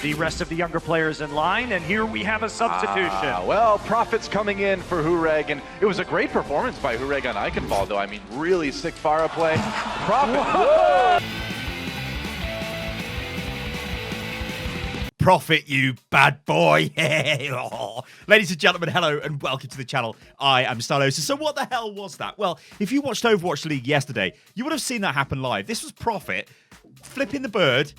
the rest of the younger players in line, and here we have a substitution. Well, Prophet's coming in for Hureg, and it was a great performance by Hureg on Eichenwald, though. I mean, really sick Pharah play. Prophet, whoa! Prophet, you bad boy. Ladies and gentlemen, hello and welcome to the channel. I am Stylosa. So what the hell was that? Well, if you watched Overwatch League yesterday, you would have seen that happen live. This was Prophet flipping the bird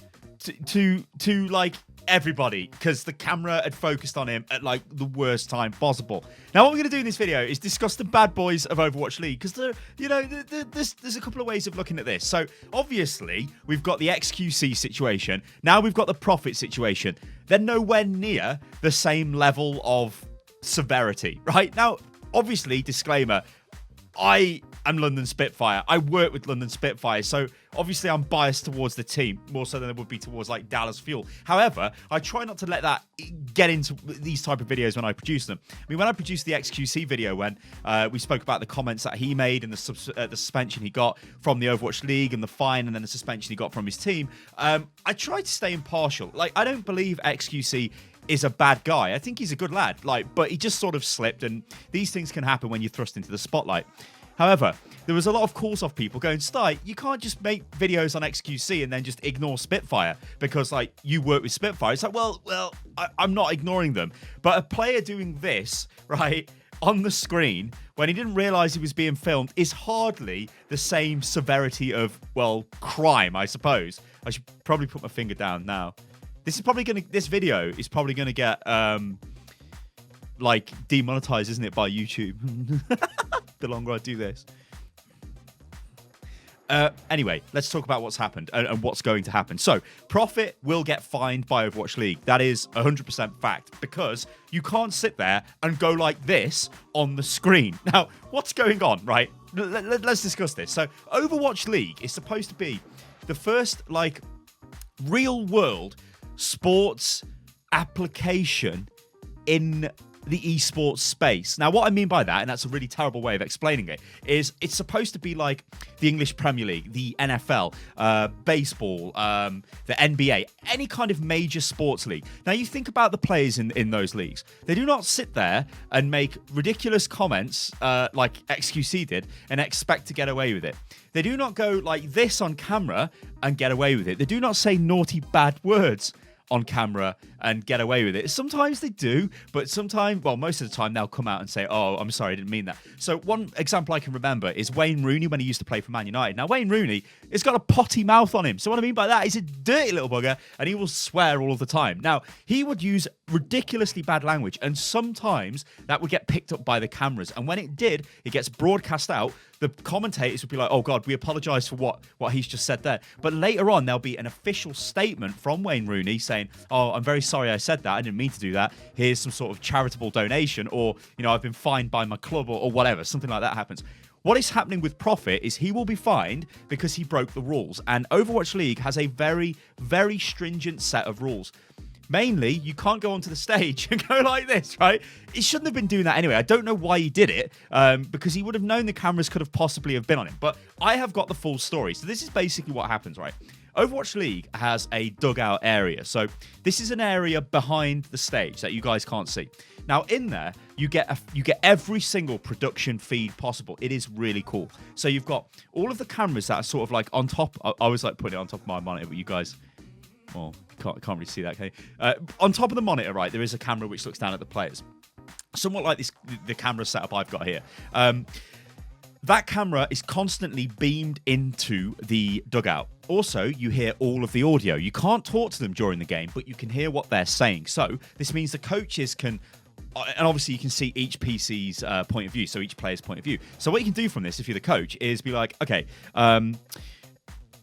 to like everybody because the camera had focused on him at like the worst time possible. Now what we're going to do in this video is discuss the bad boys of Overwatch League because there's a couple of ways of looking at this. So obviously we've got the XQC situation. Now we've got the Prophet situation. They're nowhere near the same level of severity, right? Now obviously, disclaimer, I am London Spitfire. I work with London Spitfire, so obviously I'm biased towards the team, more so than it would be towards like Dallas Fuel. However, I try not to let that get into these type of videos when I produce them. I mean, when I produced the XQC video, when we spoke about the comments that he made and the suspension he got from the Overwatch League and the fine and then the suspension he got from his team, I tried to stay impartial. Like, I don't believe XQC is a bad guy. I think he's a good lad, but he just sort of slipped, and these things can happen when you're thrust into the spotlight. However, there was a lot of calls off people going, Sty, you can't just make videos on XQC and then just ignore Spitfire because like you work with Spitfire. It's like, well, I'm not ignoring them. But a player doing this, right, on the screen when he didn't realize he was being filmed is hardly the same severity of, well, crime, I suppose. I should probably put my finger down now. This video is probably gonna get like demonetized, isn't it, by YouTube? The longer I do this. Anyway, let's talk about what's happened and what's going to happen. So, Prophet will get fined by Overwatch League. That is 100% fact because you can't sit there and go like this on the screen. Now, what's going on, right? Let's discuss this. So, Overwatch League is supposed to be the first like real world sports application in the esports space. Now, what I mean by that, and that's a really terrible way of explaining it, is it's supposed to be like the English Premier League, the NFL, baseball, the NBA, any kind of major sports league. Now, you think about the players in those leagues. They do not sit there and make ridiculous comments like XQC did and expect to get away with it. They do not go like this on camera and get away with it. They do not say naughty, bad words on camera and get away with it. Sometimes they do, but sometimes, well, most of the time they'll come out and say, oh, I'm sorry, I didn't mean that. So one example I can remember is Wayne Rooney when he used to play for Man United. Now, Wayne Rooney has got a potty mouth on him. So what I mean by that, he's a dirty little bugger and he will swear all of the time. Now, he would use ridiculously bad language and sometimes that would get picked up by the cameras. And when it did, it gets broadcast out. The commentators would be like, oh, God, we apologize for what he's just said there. But later on, there'll be an official statement from Wayne Rooney saying, oh, I'm very sorry I said that. I didn't mean to do that. Here's some sort of charitable donation or, I've been fined by my club or whatever. Something like that happens. What is happening with Prophet is he will be fined because he broke the rules. And Overwatch League has a very, very stringent set of rules. Mainly, you can't go onto the stage and go like this, right? He shouldn't have been doing that anyway. I don't know why he did it, because he would have known the cameras could have possibly have been on him. But I have got the full story. So this is basically what happens, right? Overwatch League has a dugout area. So this is an area behind the stage that you guys can't see. Now, in there, you get every single production feed possible. It is really cool. So you've got all of the cameras that are sort of like on top. I was like putting it on top of my monitor, but you guys... well, can't really see that, can you? On top of the monitor, right, there is a camera which looks down at the players. Somewhat like the camera setup I've got here. That camera is constantly beamed into the dugout. Also, you hear all of the audio. You can't talk to them during the game, but you can hear what they're saying. So this means the coaches can... and obviously you can see each PC's point of view, so each player's point of view. So what you can do from this, if you're the coach, is be like, okay...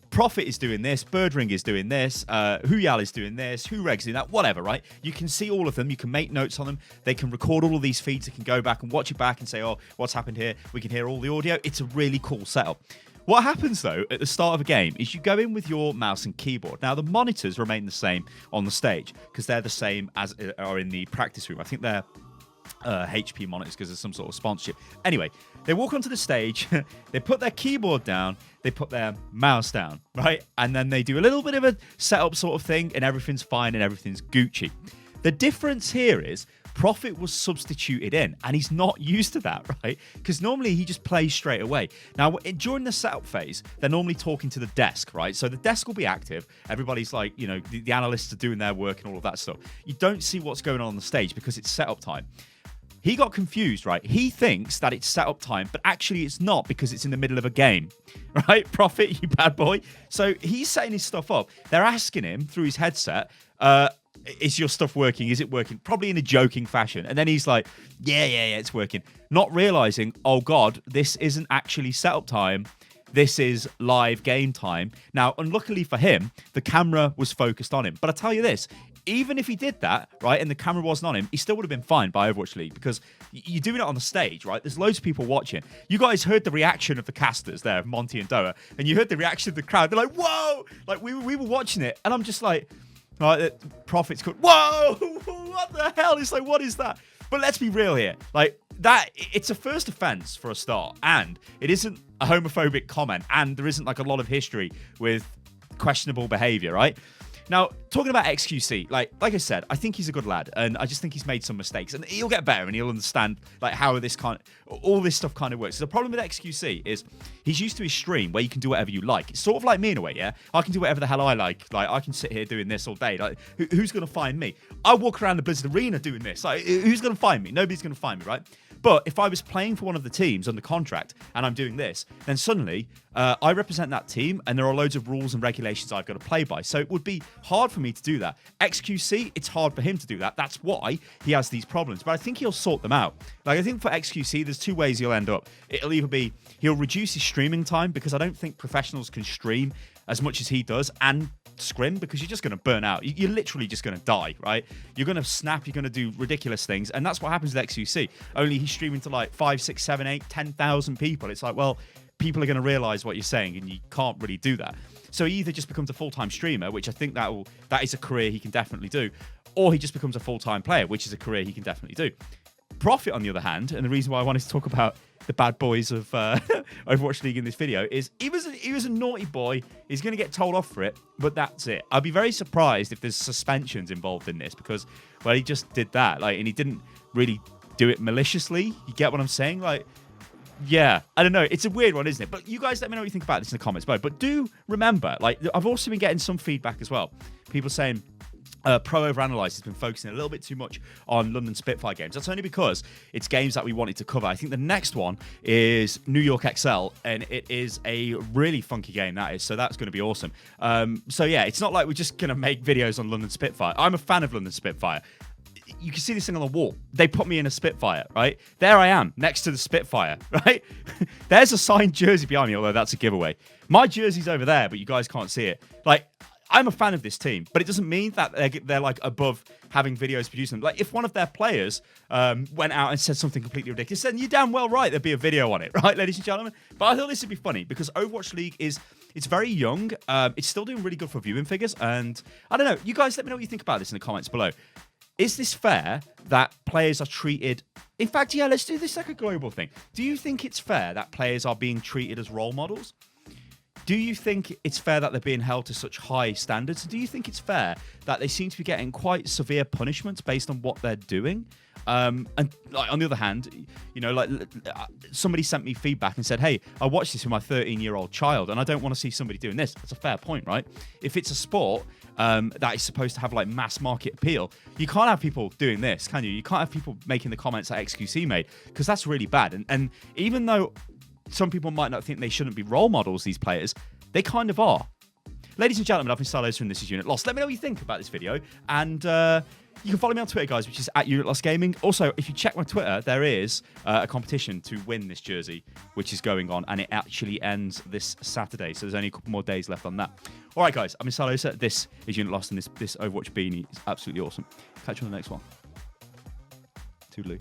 Prophet is doing this, Birdring is doing this, Huyal is doing this, Hureg's doing that, whatever, right? You can see all of them, you can make notes on them, they can record all of these feeds, they can go back and watch it back and say, oh, what's happened here? We can hear all the audio. It's a really cool setup. What happens, though, at the start of a game is you go in with your mouse and keyboard. Now, the monitors remain the same on the stage because they're the same as are in the practice room. I think they're HP monitors because there's some sort of sponsorship. Anyway, they walk onto the stage, they put their keyboard down, they put their mouse down, right? And then they do a little bit of a setup sort of thing, and everything's fine and everything's Gucci. The difference here is Prophet was substituted in, and he's not used to that, right? Because normally he just plays straight away. Now, during the setup phase, they're normally talking to the desk, right? So the desk will be active. Everybody's like, you know, the analysts are doing their work and all of that stuff. You don't see what's going on the stage because it's setup time. He got confused, right? He thinks that it's setup time, but actually it's not because it's in the middle of a game, right? Prophet, you bad boy. So he's setting his stuff up. They're asking him through his headset, is your stuff working? Is it working? Probably in a joking fashion. And then he's like, yeah, it's working. Not realizing, oh God, this isn't actually setup time. This is live game time. Now, unluckily for him, the camera was focused on him. But I tell you this, even if he did that, right, and the camera wasn't on him, he still would have been fine by Overwatch League because you're doing it on the stage, right? There's loads of people watching. You guys heard the reaction of the casters there, Monty and Doa, and you heard the reaction of the crowd. They're like, whoa! Like, we were watching it, and I'm just like, right, Prophet's called, whoa! What the hell? It's like, what is that? But let's be real here. Like, that, it's a first offense for a start, and it isn't a homophobic comment, and there isn't like a lot of history with questionable behavior, right? Now, talking about XQC, like I said, I think he's a good lad, and I just think he's made some mistakes, and he'll get better, and he'll understand like how all this stuff kind of works. So the problem with XQC is he's used to his stream where you can do whatever you like. It's sort of like me in a way, yeah. I can do whatever the hell I like. Like I can sit here doing this all day. Like who's gonna find me? I walk around the Blizzard Arena doing this. Like who's gonna find me? Nobody's gonna find me, right? But if I was playing for one of the teams under contract and I'm doing this, then suddenly I represent that team and there are loads of rules and regulations I've got to play by. So it would be hard for me to do that. XQC, it's hard for him to do that. That's why he has these problems. But I think he'll sort them out. Like I think for XQC, there's two ways he'll end up. It'll either be he'll reduce his streaming time because I don't think professionals can stream as much as he does and scrim because you're just going to burn out. You're literally just going to die, right? You're going to snap, you're going to do ridiculous things, and that's what happens with XQC. Only he's streaming to like 5, 6, 7, 8, 10,000 people. It's like, well, people are going to realize what you're saying, and you can't really do that. So he either just becomes a full-time streamer, which I think that is a career he can definitely do, or he just becomes a full-time player, which is a career he can definitely do. Prophet, on the other hand, and the reason why I wanted to talk about the bad boys of Overwatch League in this video is he was a naughty boy. He's going to get told off for it, but that's it. I'd be very surprised if there's suspensions involved in this because, well, he just did that, like, and he didn't really do it maliciously. You get what I'm saying? Like, yeah, I don't know. It's a weird one, isn't it? But you guys let me know what you think about this in the comments below. But do remember, like, I've also been getting some feedback as well. People saying, Pro Overanalyzed has been focusing a little bit too much on London Spitfire games. That's only because it's games that we wanted to cover. I think the next one is New York XL, and it is a really funky game, that is. So that's going to be awesome. So yeah, it's not like we're just going to make videos on London Spitfire. I'm a fan of London Spitfire. You can see this thing on the wall. They put me in a Spitfire, right? There I am, next to the Spitfire, right? There's a signed jersey behind me, although that's a giveaway. My jersey's over there, but you guys can't see it. Like, I'm a fan of this team, but it doesn't mean that they're like above having videos produced them. Like if one of their players went out and said something completely ridiculous, then you're damn well right there'd be a video on it, right, ladies and gentlemen? But I thought this would be funny because Overwatch League it's very young. It's still doing really good for viewing figures, and I don't know. You guys let me know what you think about this in the comments below. Is this fair that players are treated... In fact, yeah, let's do this like a global thing. Do you think it's fair that players are being treated as role models? Do you think it's fair that they're being held to such high standards? Do you think it's fair that they seem to be getting quite severe punishments based on what they're doing? And like, on the other hand, you know, like somebody sent me feedback and said, hey, I watched this with my 13-year-old child and I don't want to see somebody doing this. That's a fair point, right? If it's a sport that is supposed to have like mass market appeal, you can't have people doing this, can you? You can't have people making the comments that XQC made because that's really bad. And even though some people might not think they shouldn't be role models, these players, they kind of are. Ladies and gentlemen, I've been Stylosa and this is Unit Lost. Let me know what you think about this video. And you can follow me on Twitter, guys, which is @UnitLostGaming. Also, if you check my Twitter, there is a competition to win this jersey, which is going on, and it actually ends this Saturday. So there's only a couple more days left on that. All right, guys, I've been Stylosa. This is Unit Lost, and this Overwatch beanie is absolutely awesome. Catch you on the next one. Toodaloo.